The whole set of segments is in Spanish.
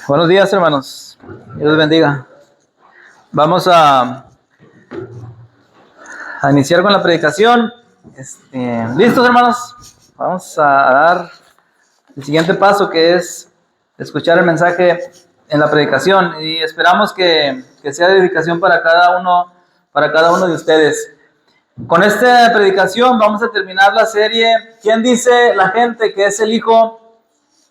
Buenos días, hermanos. Dios les bendiga. Vamos a iniciar con la predicación. ¿Listos, hermanos? Vamos a dar el siguiente paso, que es escuchar el mensaje en la predicación, y esperamos que sea de edificación para cada uno de ustedes. Con esta predicación vamos a terminar la serie ¿Quién dice la gente que es el Hijo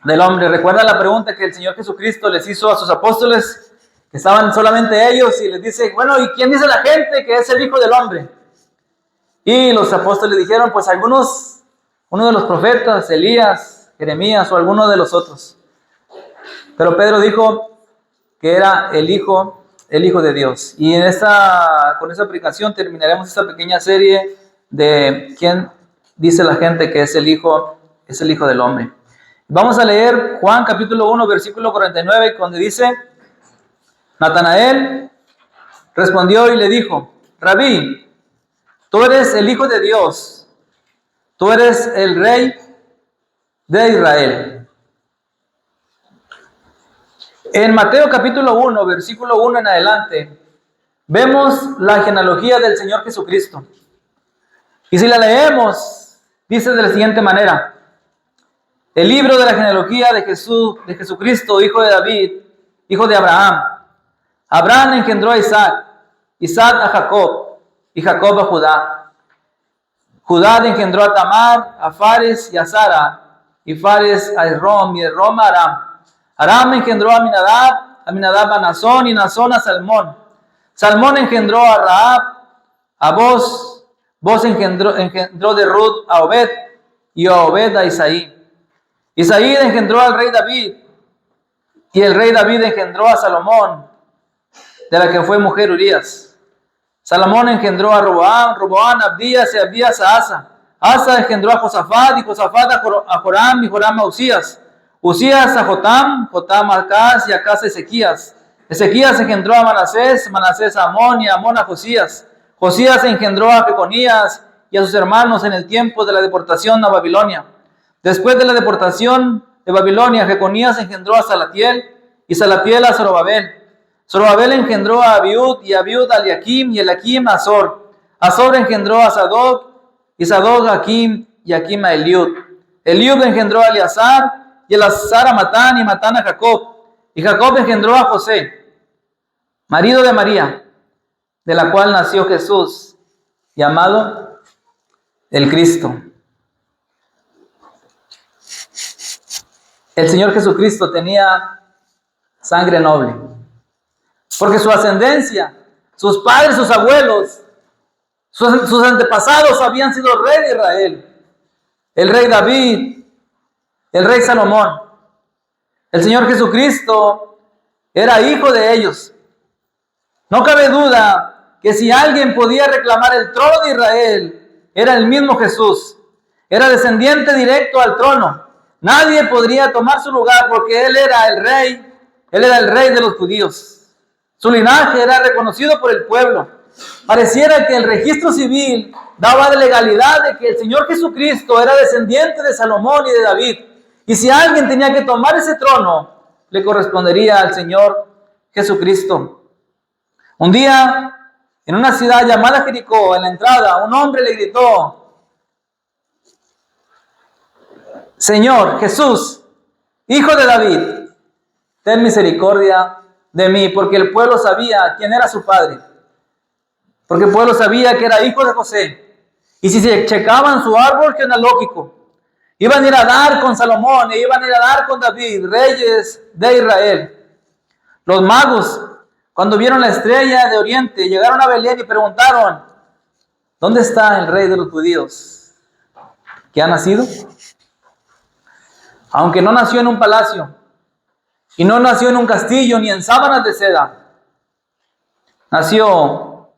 del Hombre? Recuerda la pregunta que el Señor Jesucristo les hizo a sus apóstoles, que estaban solamente ellos, y les dice, bueno, ¿y quién dice la gente que es el Hijo del Hombre? Y los apóstoles dijeron, pues uno de los profetas, Elías, Jeremías o alguno de los otros. Pero Pedro dijo que era el Hijo de Dios. Y con esta aplicación terminaremos esta pequeña serie de quién dice la gente que es el Hijo del Hombre. Vamos a leer Juan capítulo 1, versículo 49, donde dice, Natanael respondió y le dijo, Rabí, tú eres el Hijo de Dios, tú eres el Rey de Israel. En Mateo capítulo 1, versículo 1 en adelante, vemos la genealogía del Señor Jesucristo. Y si la leemos, dice de la siguiente manera, el libro de la genealogía de Jesucristo, hijo de David, hijo de Abraham. Abraham engendró a Isaac, Isaac a Jacob, y Jacob a Judá. Judá engendró a Tamar, a Fares y a Sara, y Fares a Esrom, y Esrom a Aram. Aram engendró a Aminadab a Nazón, y Nazón a Salmón. Salmón engendró a Rahab, a Boz. Boz engendró de Ruth a Obed, y a Obed a Isaí. Isaí engendró al rey David, y el rey David engendró a Salomón, de la que fue mujer Urías. Salomón engendró a Roboam a Abdías, y Abdías a Asa. Asa engendró a Josafat, y Josafat a Joram, y Joram a Usías. Usías a Jotam, Jotam a Acaz, y Acaz a Ezequías. Ezequías engendró a Manasés, Manasés a Amón, y Amón a Josías. Josías engendró a Jeconías y a sus hermanos en el tiempo de la deportación a Babilonia. Después de la deportación de Babilonia, Jeconías engendró a Salatiel, y Salatiel a Zorobabel. Zorobabel engendró a Abiud, y Abiud a Eliakim, y Eliakim a Azor. Azor engendró a Sadoc, y Sadoc a Akim, y Akim a Eliud. Eliud engendró a Eleazar, y Eleazar a Matán, y Matán a Jacob. Y Jacob engendró a José, marido de María, de la cual nació Jesús, llamado el Cristo. El Señor Jesucristo tenía sangre noble, porque su ascendencia, sus padres, sus abuelos, sus antepasados habían sido rey de Israel, el rey David, el rey Salomón. El Señor Jesucristo era hijo de ellos. No cabe duda que si alguien podía reclamar el trono de Israel, era el mismo Jesús. Era descendiente directo al trono. Nadie podría tomar su lugar porque Él era el rey de los judíos. Su linaje era reconocido por el pueblo. Pareciera que el registro civil daba de legalidad de que el Señor Jesucristo era descendiente de Salomón y de David. Y si alguien tenía que tomar ese trono, le correspondería al Señor Jesucristo. Un día, en una ciudad llamada Jericó, en la entrada, un hombre le gritó, Señor Jesús, hijo de David, ten misericordia de mí, porque el pueblo sabía quién era su padre, porque el pueblo sabía que era hijo de José. Y si se checaban su árbol genealógico, iban a ir a dar con Salomón, e iban a ir a dar con David, reyes de Israel. Los magos, cuando vieron la estrella de oriente, llegaron a Belén y preguntaron, ¿dónde está el rey de los judíos? ¿Que ha nacido? Aunque no nació en un palacio, y no nació en un castillo, ni en sábanas de seda, nació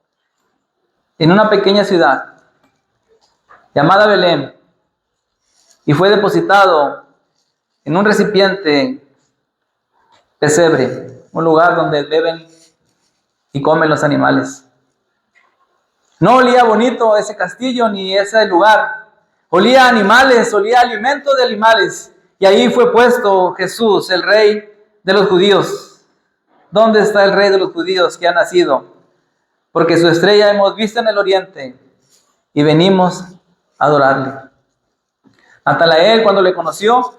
en una pequeña ciudad llamada Belén, y fue depositado en un recipiente pesebre, un lugar donde beben y comen los animales. No olía bonito ese castillo ni ese lugar. Olía a animales, olía a alimento de animales. y ahí fue puesto Jesús, el rey de los judíos. ¿Dónde está el rey de los judíos que ha nacido? Porque su estrella hemos visto en el oriente y venimos a adorarle. Natanael, cuando le conoció,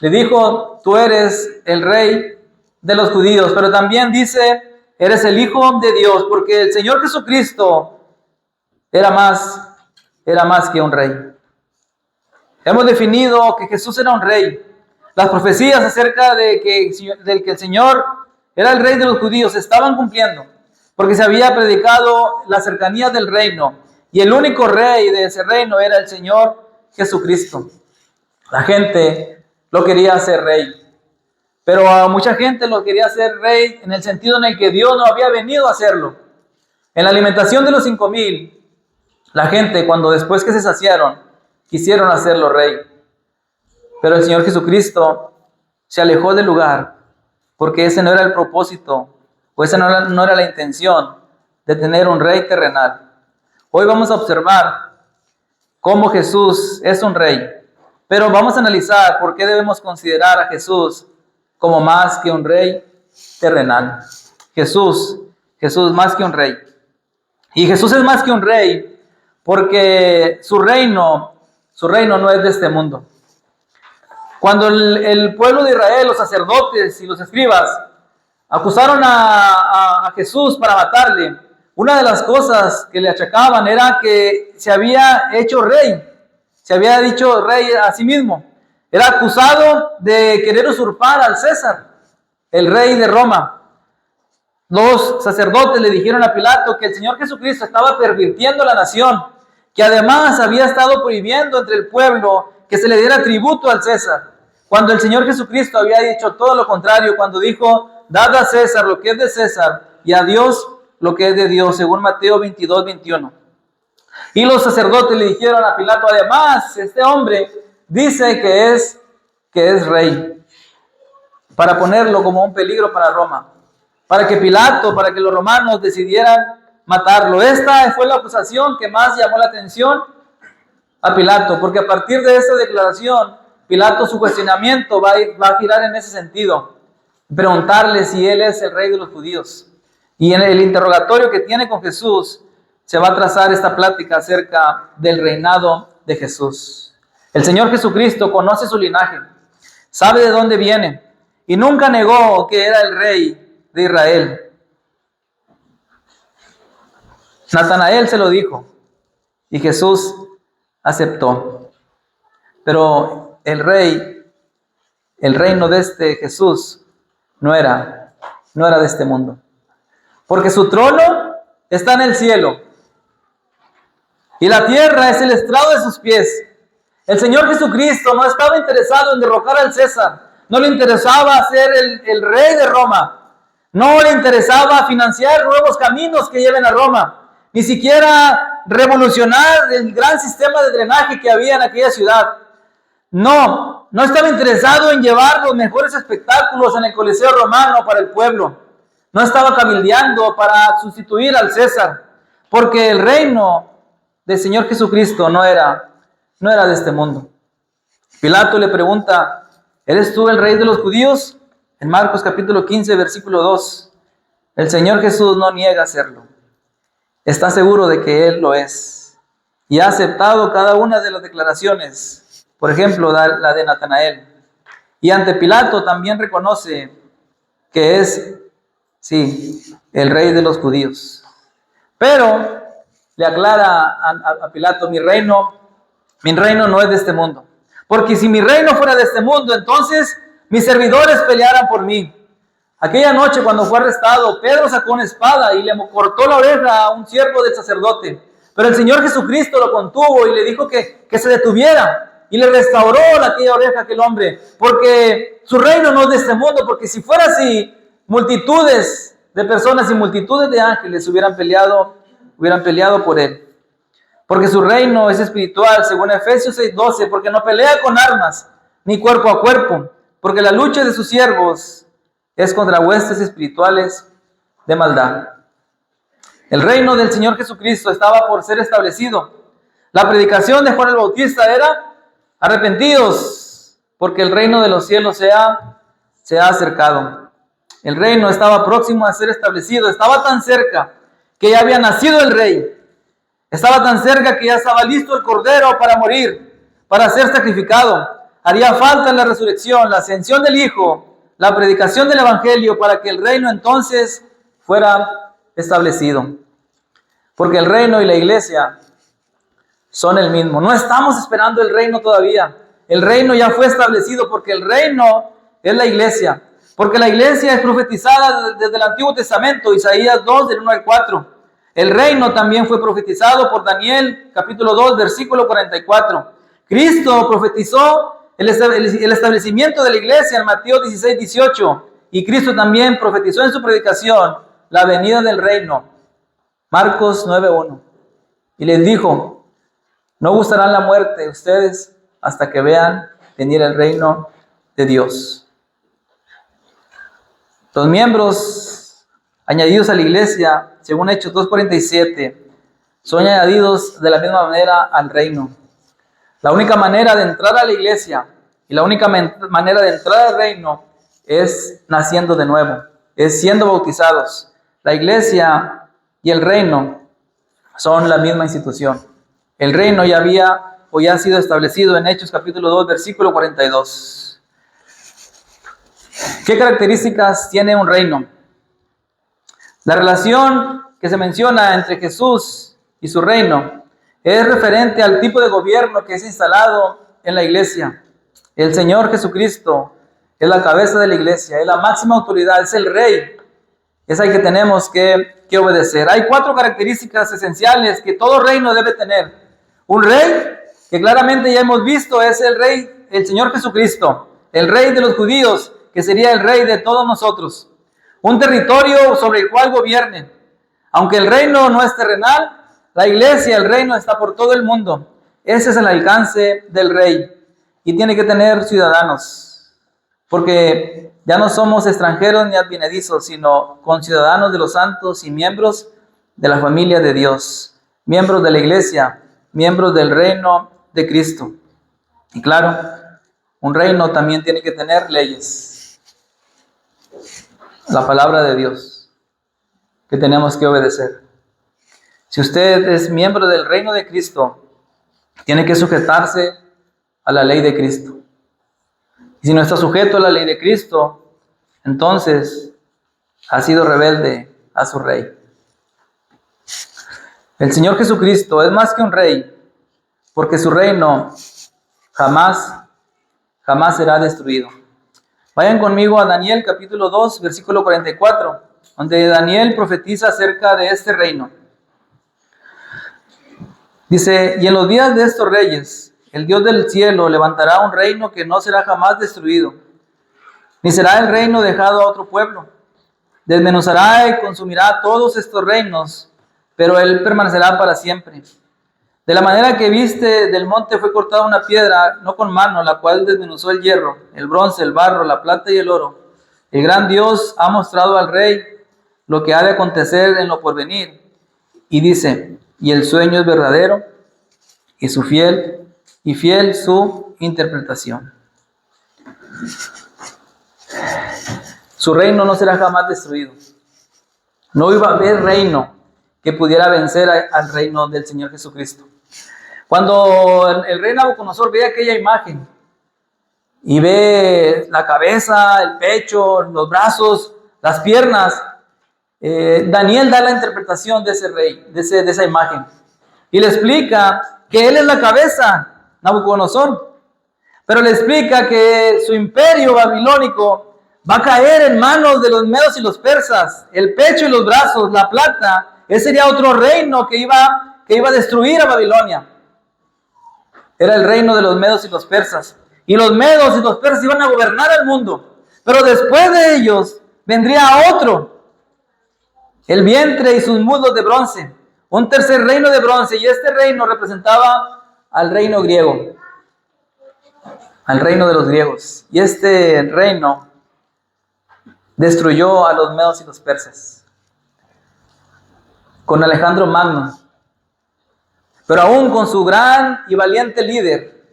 le dijo: tú eres el rey de los judíos, pero también dice: eres el Hijo de Dios, porque el Señor Jesucristo era más que un rey. Hemos definido que Jesús era un rey. Las profecías acerca de que el Señor era el rey de los judíos se estaban cumpliendo, porque se había predicado la cercanía del reino, y el único rey de ese reino era el Señor Jesucristo. La gente lo quería hacer rey, pero a mucha gente lo quería hacer rey en el sentido en el que Dios no había venido a hacerlo. En la alimentación de los 5,000, la gente, cuando después que se saciaron, quisieron hacerlo rey. Pero el Señor Jesucristo se alejó del lugar, porque ese no era el propósito, o esa no era la intención de tener un rey terrenal. Hoy vamos a observar cómo Jesús es un rey, pero vamos a analizar por qué debemos considerar a Jesús como más que un rey terrenal. Jesús más que un rey. Y Jesús es más que un rey porque su reino no es de este mundo. Cuando el pueblo de Israel, los sacerdotes y los escribas, acusaron a Jesús para matarle, una de las cosas que le achacaban era que se había hecho rey, se había dicho rey a sí mismo. Era acusado de querer usurpar al César, el rey de Roma. Los sacerdotes le dijeron a Pilato que el Señor Jesucristo estaba pervirtiendo la nación, que además había estado prohibiendo entre el pueblo que se le diera tributo al César, cuando el Señor Jesucristo había dicho todo lo contrario, cuando dijo: dad a César lo que es de César y a Dios lo que es de Dios, según Mateo 22:21. Y los sacerdotes le dijeron a Pilato: además, este hombre dice que es rey, para ponerlo como un peligro para Roma, para que los romanos decidieran matarlo. Esta fue la acusación que más llamó la atención a Pilato, porque a partir de esta declaración, Pilato, su cuestionamiento va a girar en ese sentido, preguntarle si él es el rey de los judíos. Y en el interrogatorio que tiene con Jesús, se va a trazar esta plática acerca del reinado de Jesús. El Señor Jesucristo conoce su linaje, sabe de dónde viene, y nunca negó que era el rey de Israel. Natanael se lo dijo, y Jesús aceptó. Pero el reino de este Jesús no era de este mundo, porque su trono está en el cielo y la tierra es el estrado de sus pies. El Señor Jesucristo no estaba interesado en derrocar al César, no le interesaba ser el rey de Roma, no le interesaba financiar nuevos caminos que lleven a Roma, ni siquiera revolucionar el gran sistema de drenaje que había en aquella ciudad. No estaba interesado en llevar los mejores espectáculos en el Coliseo romano para el pueblo. No estaba cabildeando para sustituir al César, porque el reino del Señor Jesucristo no era de este mundo. Pilato le pregunta: ¿eres tú el rey de los judíos? En Marcos capítulo 15, versículo 2. El Señor Jesús no niega hacerlo. Está seguro de que Él lo es. Y ha aceptado cada una de las declaraciones. Por ejemplo, la de Natanael. Y ante Pilato también reconoce que es, sí, el rey de los judíos. Pero le aclara a Pilato: mi reino no es de este mundo. Porque si mi reino fuera de este mundo, entonces mis servidores pelearan por mí. Aquella noche cuando fue arrestado, Pedro sacó una espada y le cortó la oreja a un siervo del sacerdote. Pero el Señor Jesucristo lo contuvo y le dijo que se detuviera. Y le restauró aquella oreja a aquel hombre. Porque su reino no es de este mundo. Porque si fuera así, multitudes de personas y multitudes de ángeles hubieran peleado por él. Porque su reino es espiritual, según Efesios 6:12, porque no pelea con armas, ni cuerpo a cuerpo, porque la lucha de sus siervos es contra huestes espirituales de maldad. El reino del Señor Jesucristo estaba por ser establecido. La predicación de Juan el Bautista era: arrepentidos, porque el reino de los cielos se ha acercado. El reino estaba próximo a ser establecido, estaba tan cerca que ya había nacido el rey. Estaba tan cerca que ya estaba listo el cordero para morir, para ser sacrificado. Haría falta la resurrección, la ascensión del Hijo, la predicación del Evangelio para que el reino entonces fuera establecido. Porque el reino y la iglesia son el mismo. No estamos esperando el reino todavía. El reino ya fue establecido porque el reino es la iglesia. Porque la iglesia es profetizada desde el Antiguo Testamento, Isaías 2, del 1 al 4. El reino también fue profetizado por Daniel, capítulo 2, versículo 44. Cristo profetizó el establecimiento de la iglesia en Mateo 16, 18. Y Cristo también profetizó en su predicación la venida del reino. Marcos 9, 1. Y les dijo: no gustarán la muerte ustedes hasta que vean venir el reino de Dios. Los miembros añadidos a la iglesia, según Hechos 2:47, son añadidos de la misma manera al reino. La única manera de entrar a la iglesia y la única manera de entrar al reino es naciendo de nuevo, es siendo bautizados. La iglesia y el reino son la misma institución. El reino ya ha sido establecido en Hechos capítulo 2, versículo 42. ¿Qué características tiene un reino? La relación que se menciona entre Jesús y su reino es referente al tipo de gobierno que es instalado en la iglesia. El Señor Jesucristo es la cabeza de la iglesia, es la máxima autoridad, es el rey. Es al que tenemos que obedecer. Hay 4 características esenciales que todo reino debe tener. Un rey, que claramente ya hemos visto, es el rey, el Señor Jesucristo, el rey de los judíos, que sería el rey de todos nosotros. Un territorio sobre el cual gobiernen. Aunque el reino no es terrenal, la iglesia, el reino está por todo el mundo. Ese es el alcance del rey. Y tiene que tener ciudadanos. Porque ya no somos extranjeros ni advenedizos, sino conciudadanos de los santos y miembros de la familia de Dios. Miembros de la iglesia, miembros del reino de Cristo. Y claro, un reino también tiene que tener leyes. La palabra de Dios que tenemos que obedecer. Si usted es miembro del reino de Cristo, tiene que sujetarse a la ley de Cristo. Y si no está sujeto a la ley de Cristo, entonces ha sido rebelde a su rey. El Señor Jesucristo es más que un rey, porque su reino jamás será destruido. Vayan conmigo a Daniel capítulo 2, versículo 44, donde Daniel profetiza acerca de este reino. Dice: y en los días de estos reyes, el Dios del cielo levantará un reino que no será jamás destruido, ni será el reino dejado a otro pueblo. Desmenuzará y consumirá todos estos reinos, pero él permanecerá para siempre. De la manera que viste del monte fue cortada una piedra, no con mano, la cual desmenuzó el hierro, el bronce, el barro, la plata y el oro. El gran Dios ha mostrado al rey lo que ha de acontecer en lo porvenir. Y dice: y el sueño es verdadero, y fiel su interpretación. Su reino no será jamás destruido. No iba a haber reino que pudiera vencer al reino del Señor Jesucristo. Cuando el rey Nabucodonosor ve aquella imagen y ve la cabeza, el pecho, los brazos, las piernas, Daniel da la interpretación de ese rey, de esa imagen, y le explica que él es la cabeza, Nabucodonosor, pero le explica que su imperio babilónico va a caer en manos de los medos y los persas. El pecho y los brazos, la plata, ese sería otro reino que iba a destruir a Babilonia. Era el reino de los medos y los persas. Y los medos y los persas iban a gobernar el mundo. Pero después de ellos vendría otro, el vientre y sus muslos de bronce. Un tercer reino de bronce. Y este reino representaba al reino griego, al reino de los griegos. Y este reino destruyó a los medos y los persas con Alejandro Magno. Pero aún con su gran y valiente líder,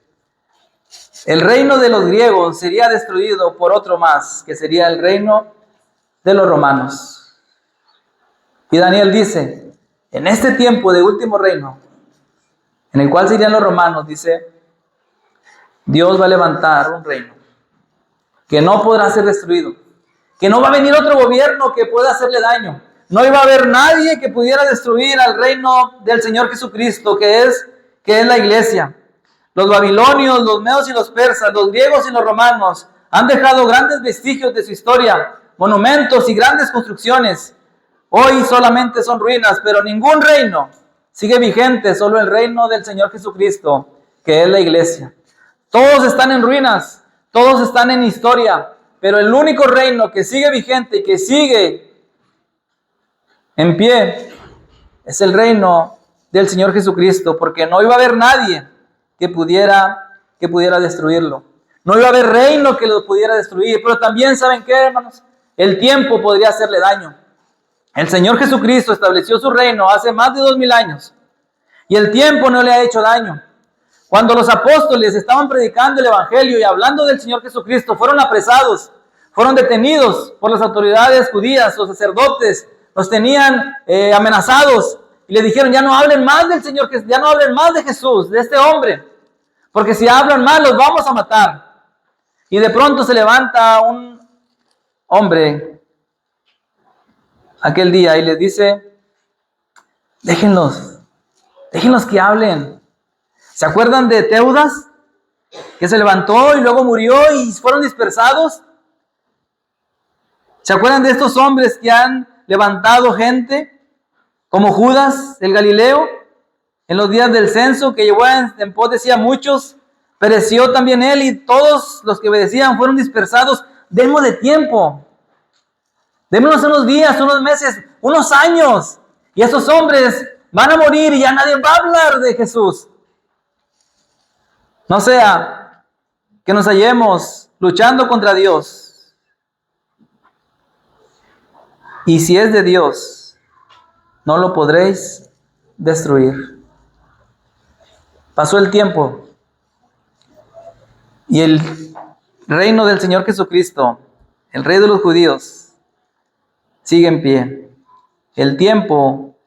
El reino de los griegos sería destruido por otro más, que sería el reino de los romanos. Y Daniel dice, en este tiempo de último reino, en el cual serían los romanos, dice, Dios va a levantar un reino que no podrá ser destruido, que no va a venir otro gobierno que pueda hacerle daño. No iba a haber nadie que pudiera destruir al reino del Señor Jesucristo, que es la iglesia. Los babilonios, los medos y los persas, los griegos y los romanos han dejado grandes vestigios de su historia, monumentos y grandes construcciones. Hoy solamente son ruinas, pero ningún reino sigue vigente, solo el reino del Señor Jesucristo, que es la iglesia. Todos están en ruinas, todos están en historia, pero el único reino que sigue vigente y que sigue en pie es el reino del Señor Jesucristo, porque no iba a haber nadie que pudiera destruirlo. No iba a haber reino que lo pudiera destruir, pero también, ¿saben qué, hermanos? El tiempo podría hacerle daño. El Señor Jesucristo estableció su reino hace más de 2000 años y el tiempo no le ha hecho daño. Cuando los apóstoles estaban predicando el evangelio y hablando del Señor Jesucristo, fueron apresados, fueron detenidos por las autoridades judías, los sacerdotes, los tenían amenazados y le dijeron, ya no hablen más del Señor, ya no hablen más de Jesús, de este hombre, porque si hablan mal los vamos a matar. Y de pronto se levanta un hombre aquel día y les dice, déjenlos que hablen. ¿Se acuerdan de Teudas? Que se levantó y luego murió y fueron dispersados. ¿Se acuerdan de estos hombres que han levantado gente? Como Judas, el Galileo, en los días del censo, que llevó en pos decía muchos, pereció también él y todos los que obedecían fueron dispersados. Démosle tiempo. Démonos unos días, unos meses, unos años. Y esos hombres van a morir y ya nadie va a hablar de Jesús. No sea que nos hallemos luchando contra Dios. Y si es de Dios, no lo podréis destruir. Pasó el tiempo y el reino del Señor Jesucristo, el Rey de los judíos, sigue en pie. El tiempo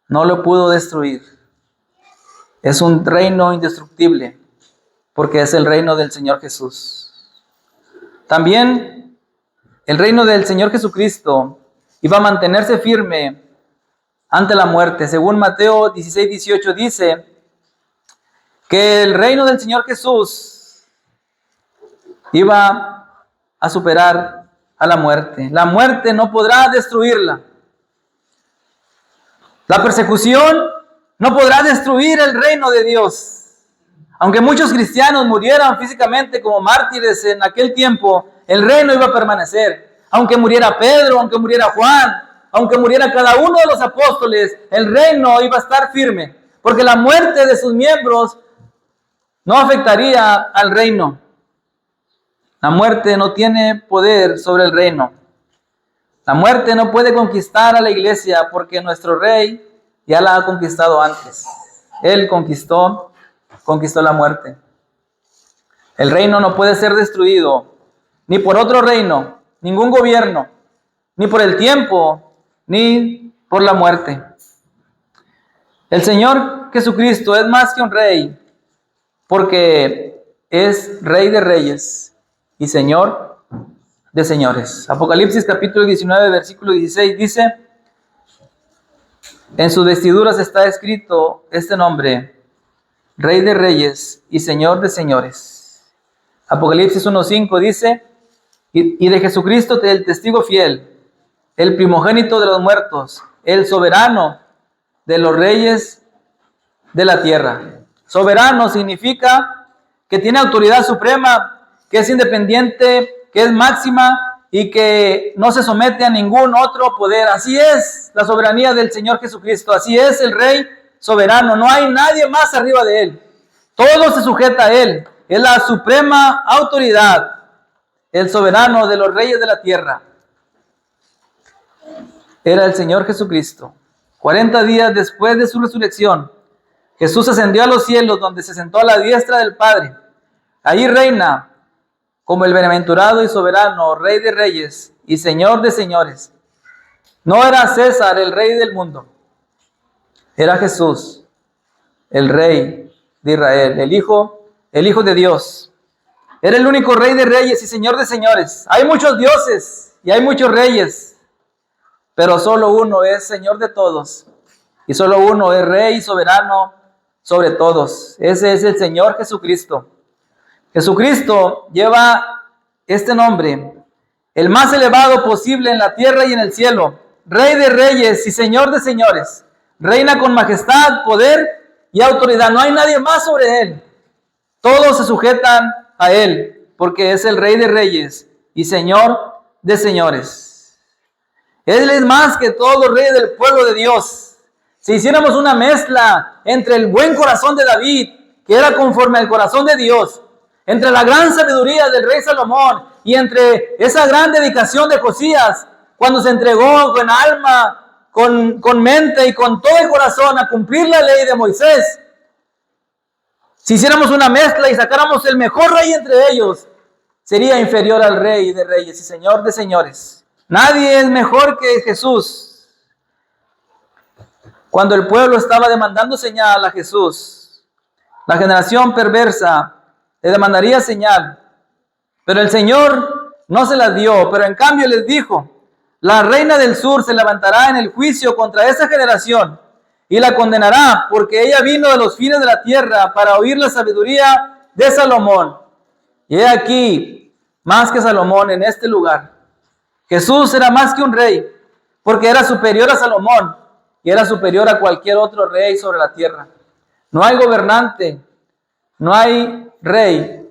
no lo pudo destruir. Es un reino indestructible porque es el reino del Señor Jesús. También el reino del Señor Jesucristo iba a mantenerse firme ante la muerte. Según Mateo 16:18 dice que el reino del Señor Jesús iba a superar a la muerte. La muerte no podrá destruirla. La persecución no podrá destruir el reino de Dios. Aunque muchos cristianos murieran físicamente como mártires en aquel tiempo, el reino iba a permanecer. Aunque muriera Pedro, aunque muriera Juan, aunque muriera cada uno de los apóstoles, el reino iba a estar firme, porque la muerte de sus miembros no afectaría al reino. La muerte no tiene poder sobre el reino. La muerte no puede conquistar a la iglesia porque nuestro rey ya la ha conquistado antes. Él conquistó la muerte. El reino no puede ser destruido ni por otro reino, ningún gobierno, ni por el tiempo, ni por la muerte. El Señor Jesucristo es más que un rey, porque es Rey de reyes y Señor de señores. Apocalipsis capítulo 19, versículo 16 dice, en sus vestiduras está escrito este nombre, Rey de reyes y Señor de señores. Apocalipsis 1:5 dice, y de Jesucristo el testigo fiel, el primogénito de los muertos, el soberano de los reyes de la tierra. Soberano significa que tiene autoridad suprema, que es independiente, que es máxima y que no se somete a ningún otro poder. Así es la soberanía del Señor Jesucristo, así es el Rey soberano, no hay nadie más arriba de Él. Todo se sujeta a Él, es la suprema autoridad, el soberano de los reyes de la tierra. Era el Señor Jesucristo. 40 días después de su resurrección, Jesús ascendió a los cielos, donde se sentó a la diestra del Padre. Allí reina como el bienaventurado y soberano, Rey de reyes y Señor de señores. No era César el rey del mundo, era Jesús, el Rey de Israel, el Hijo de Dios. Era el único Rey de reyes y Señor de señores. Hay muchos dioses y hay muchos reyes, pero solo uno es Señor de todos y solo uno es Rey y soberano sobre todos. Ese es el Señor Jesucristo. Jesucristo lleva este nombre, el más elevado posible en la tierra y en el cielo. Rey de reyes y Señor de señores. Reina con majestad, poder y autoridad. No hay nadie más sobre él. Todos se sujetan a él, porque es el Rey de reyes y Señor de señores. Él es más que todos los reyes del pueblo de Dios. Si hiciéramos una mezcla entre el buen corazón de David, que era conforme al corazón de Dios, entre la gran sabiduría del rey Salomón y entre esa gran dedicación de Josías, cuando se entregó con alma, con mente y con todo el corazón a cumplir la ley de Moisés, si hiciéramos una mezcla y sacáramos el mejor rey entre ellos, sería inferior al Rey de reyes y Señor de señores. Nadie es mejor que Jesús. Cuando el pueblo estaba demandando señal a Jesús, la generación perversa le demandaría señal, pero el Señor no se la dio, pero en cambio les dijo: la reina del sur se levantará en el juicio contra esa generación y la condenará, porque ella vino de los fines de la tierra para oír la sabiduría de Salomón. Y he aquí, más que Salomón en este lugar. Jesús era más que un rey, porque era superior a Salomón y era superior a cualquier otro rey sobre la tierra. No hay gobernante, no hay rey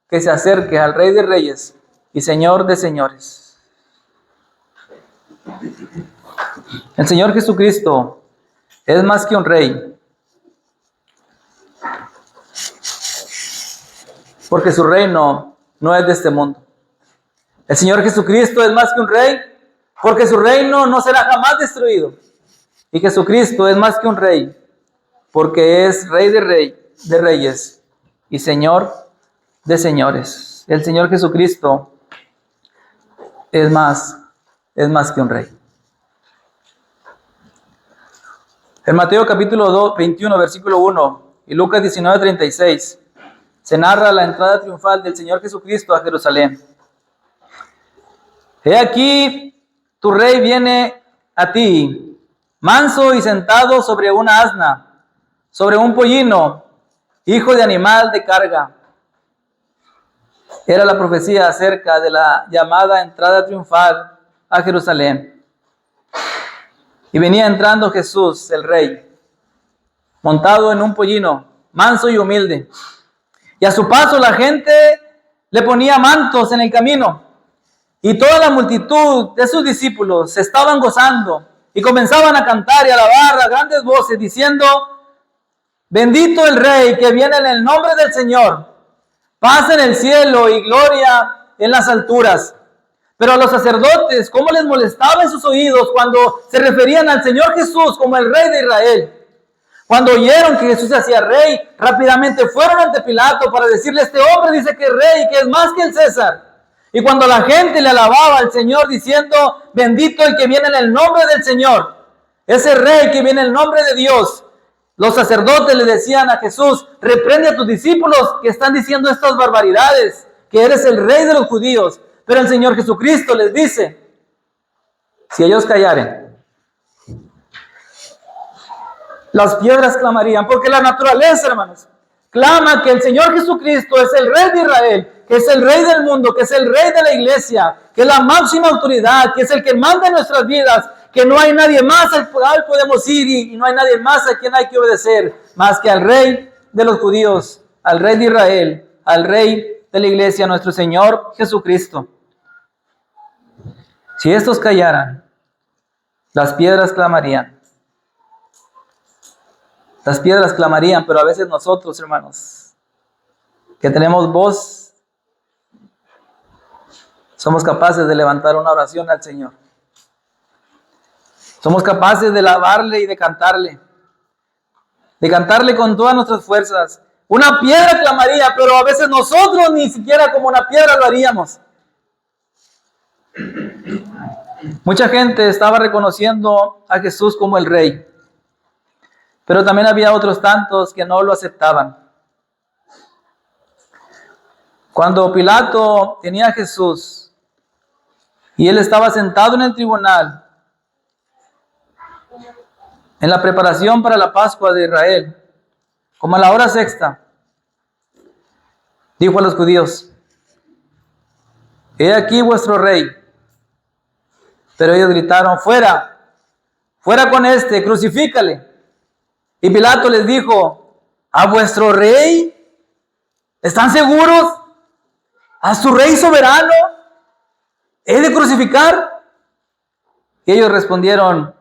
que se acerque al Rey de reyes y Señor de señores. El Señor Jesucristo es más que un rey, porque su reino no es de este mundo. El Señor Jesucristo es más que un rey, porque su reino no será jamás destruido. Y Jesucristo es más que un rey, porque es Rey de reyes y Señor de señores. El Señor Jesucristo es más que un rey. En Mateo capítulo 21, versículo 1 y Lucas 19, 36, se narra la entrada triunfal del Señor Jesucristo a Jerusalén. He aquí, tu rey viene a ti, manso y sentado sobre una asna, sobre un pollino, hijo de animal de carga. Era la profecía acerca de la llamada entrada triunfal a Jerusalén. Y venía entrando Jesús, el Rey, montado en un pollino, manso y humilde. Y a su paso la gente le ponía mantos en el camino. Y toda la multitud de sus discípulos se estaban gozando y comenzaban a cantar y alabar a grandes voces, diciendo: bendito el Rey que viene en el nombre del Señor, paz en el cielo y gloria en las alturas. Pero a los sacerdotes, ¿cómo les molestaba en sus oídos cuando se referían al Señor Jesús como el Rey de Israel? Cuando oyeron que Jesús se hacía rey, rápidamente fueron ante Pilato para decirle: este hombre dice que es rey, que es más que el César. Y cuando la gente le alababa al Señor diciendo: bendito el que viene en el nombre del Señor, ese rey que viene en el nombre de Dios, los sacerdotes le decían a Jesús: reprende a tus discípulos que están diciendo estas barbaridades, que eres el rey de los judíos. Pero el Señor Jesucristo les dice: si ellos callaren, las piedras clamarían, porque la naturaleza, hermanos, clama que el Señor Jesucristo es el Rey de Israel, que es el Rey del mundo, que es el Rey de la iglesia, que es la máxima autoridad, que es el que manda en nuestras vidas, que no hay nadie más al cual podemos ir y no hay nadie más a quien hay que obedecer, más que al Rey de los judíos, al Rey de Israel, al Rey de la iglesia, nuestro Señor Jesucristo. Si estos callaran, las piedras clamarían. Las piedras clamarían, pero a veces nosotros, hermanos, que tenemos voz, somos capaces de levantar una oración al Señor. Somos capaces de alabarle y de cantarle con todas nuestras fuerzas, Una piedra clamaría, pero a veces nosotros ni siquiera como una piedra lo haríamos. Mucha gente estaba reconociendo a Jesús como el rey, pero también había otros tantos que no lo aceptaban. Cuando Pilato tenía a Jesús y él estaba sentado en el tribunal, en la preparación para la Pascua de Israel, como a la hora sexta, dijo a los judíos: he aquí vuestro rey. Pero ellos gritaron: fuera, fuera con este, crucifícale. Y Pilato les dijo: ¿a vuestro rey? ¿Están seguros? ¿A su rey soberano he de crucificar? Y ellos respondieron: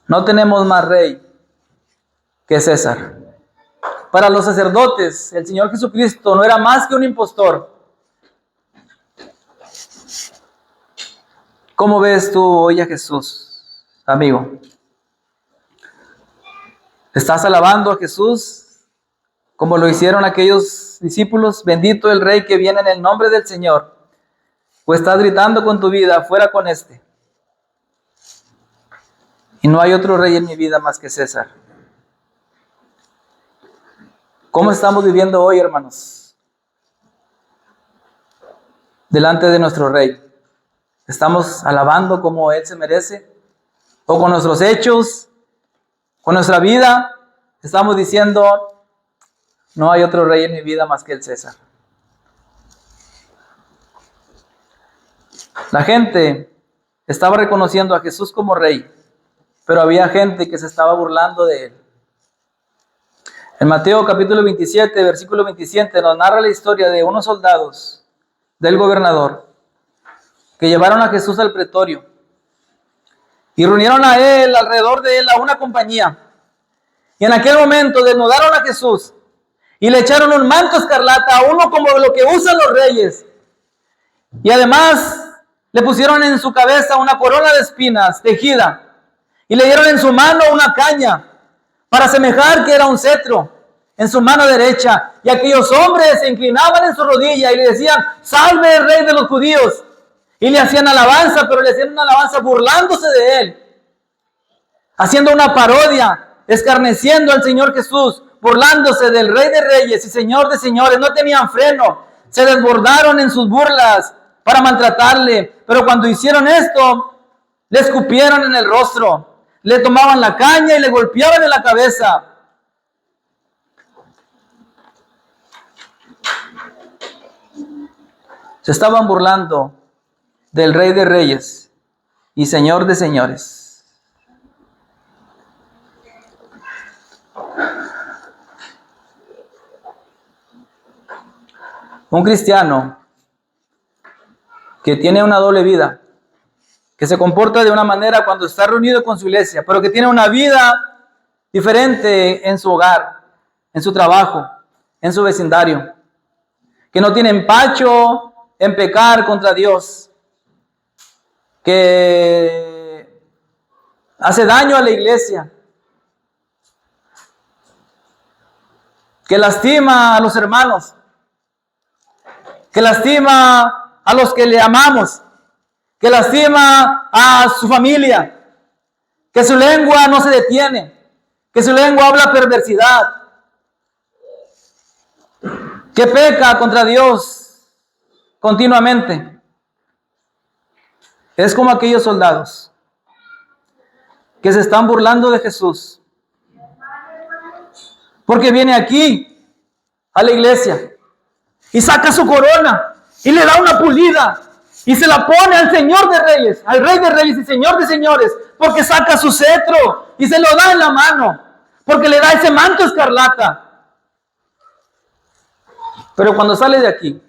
no tenemos más rey que César. Para los sacerdotes, el Señor Jesucristo no era más que un impostor. ¿Cómo ves tú hoy a Jesús, amigo? ¿Estás alabando a Jesús como lo hicieron aquellos discípulos? Bendito el Rey que viene en el nombre del Señor. ¿O estás gritando con tu vida: fuera con este? Y no hay otro rey en mi vida más que César. ¿Cómo estamos viviendo hoy, hermanos? Delante de nuestro Rey. ¿Estamos alabando como Él se merece? ¿O con nuestros hechos, con nuestra vida, estamos diciendo: no hay otro rey en mi vida más que el César? La gente estaba reconociendo a Jesús como rey, pero había gente que se estaba burlando de Él. En Mateo capítulo 27, versículo 27, nos narra la historia de unos soldados del gobernador que llevaron a Jesús al pretorio y reunieron a él, alrededor de él, a una compañía. Y en aquel momento desnudaron a Jesús y le echaron un manto escarlata, a uno como lo que usan los reyes. Y además le pusieron en su cabeza una corona de espinas tejida y le dieron en su mano una caña para asemejar que era un cetro en su mano derecha. Y aquellos hombres se inclinaban en su rodilla y le decían: salve el Rey de los judíos. Y le hacían alabanza, pero le hacían una alabanza burlándose de él, haciendo una parodia, escarneciendo al Señor Jesús, burlándose del Rey de Reyes y Señor de Señores. No tenían freno, se desbordaron en sus burlas para maltratarle. Pero cuando hicieron esto, le escupieron en el rostro, le tomaban la caña y le golpeaban en la cabeza. Se estaban burlando del Rey de Reyes y Señor de Señores. Un cristiano que tiene una doble vida, que se comporta de una manera cuando está reunido con su iglesia, pero que tiene una vida diferente en su hogar, en su trabajo, en su vecindario, que no tiene empacho en pecar contra Dios, que hace daño a la iglesia, que lastima a los hermanos, que lastima a los que le amamos, que lastima a su familia, que su lengua no se detiene, que su lengua habla perversidad, que peca contra Dios continuamente. Es como aquellos soldados que se están burlando de Jesús, porque viene aquí a la iglesia y saca su corona y le da una pulida y se la pone al Señor de Reyes, al Rey de Reyes y Señor de Señores, porque saca su cetro y se lo da en la mano, porque le da ese manto escarlata. Pero cuando sale de aquí,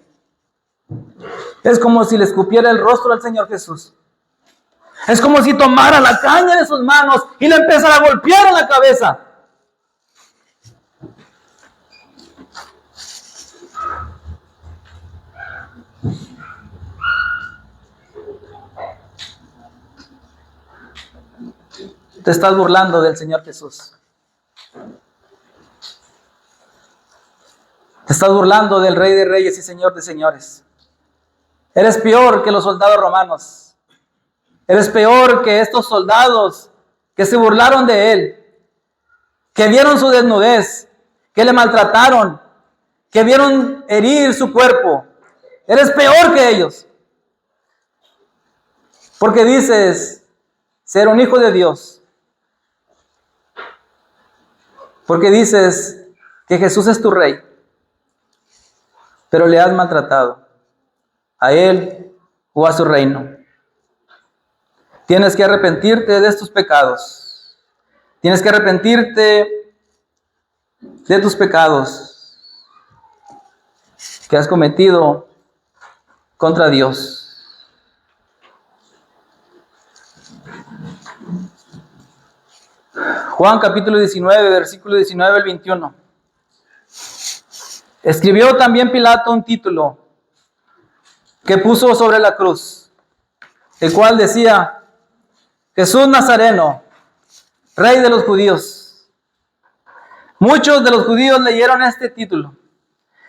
es como si le escupiera el rostro al Señor Jesús. Es como si tomara la caña de sus manos y le empezara a golpear en la cabeza. Te estás burlando del Señor Jesús. estás burlando del Rey de Reyes y Señor de Señores. Eres peor que los soldados romanos. Eres peor que estos soldados que se burlaron de Él, que vieron su desnudez, que le maltrataron, que vieron herir su cuerpo. Eres peor que ellos. Porque dices ser un hijo de Dios. Porque dices que Jesús es tu Rey. Pero le has maltratado a Él o a su reino. Tienes que arrepentirte de estos pecados. Tienes que arrepentirte de tus pecados que has cometido contra Dios. Juan capítulo 19, versículo 19 al 21. Escribió también Pilato un título que puso sobre la cruz, el cual decía: Jesús Nazareno, Rey de los judíos. Muchos de los judíos leyeron este título.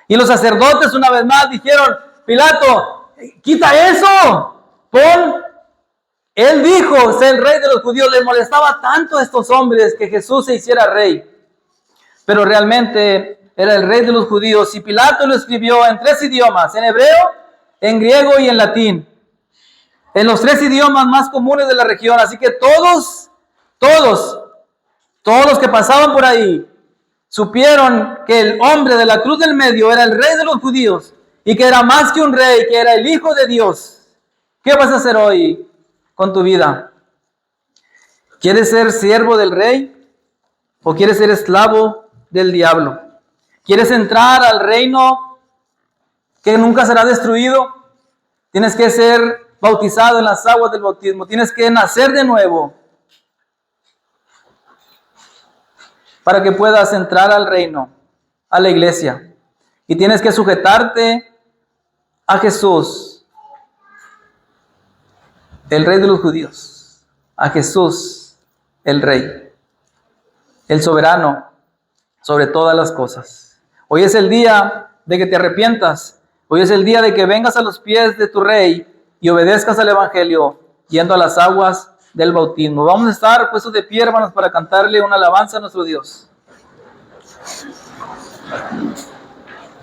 Y los sacerdotes una vez más dijeron: Pilato, quita eso, pon. Él dijo ser Rey de los judíos. Les molestaba tanto a estos hombres que Jesús se hiciera rey. Pero realmente era el Rey de los judíos. Y Pilato lo escribió en 3 idiomas: en hebreo, en griego y en latín. En los 3 idiomas más comunes de la región. Así que todos los que pasaban por ahí supieron que el hombre de la cruz del medio era el Rey de los judíos y que era más que un rey, que era el Hijo de Dios. ¿Qué vas a hacer hoy con tu vida? ¿Quieres ser siervo del Rey o quieres ser esclavo del diablo? ¿Quieres entrar al reino que nunca será destruido? Tienes que ser bautizado en las aguas del bautismo. Tienes que nacer de nuevo para que puedas entrar al reino, a la iglesia. Y tienes que sujetarte a Jesús, el Rey de los judíos, a Jesús, el Rey, el soberano sobre todas las cosas. Hoy es el día de que te arrepientas. Hoy es el día de que vengas a los pies de tu Rey y obedezcas al Evangelio yendo a las aguas del bautismo. Vamos a estar puestos de pie, hermanos, para cantarle una alabanza a nuestro Dios.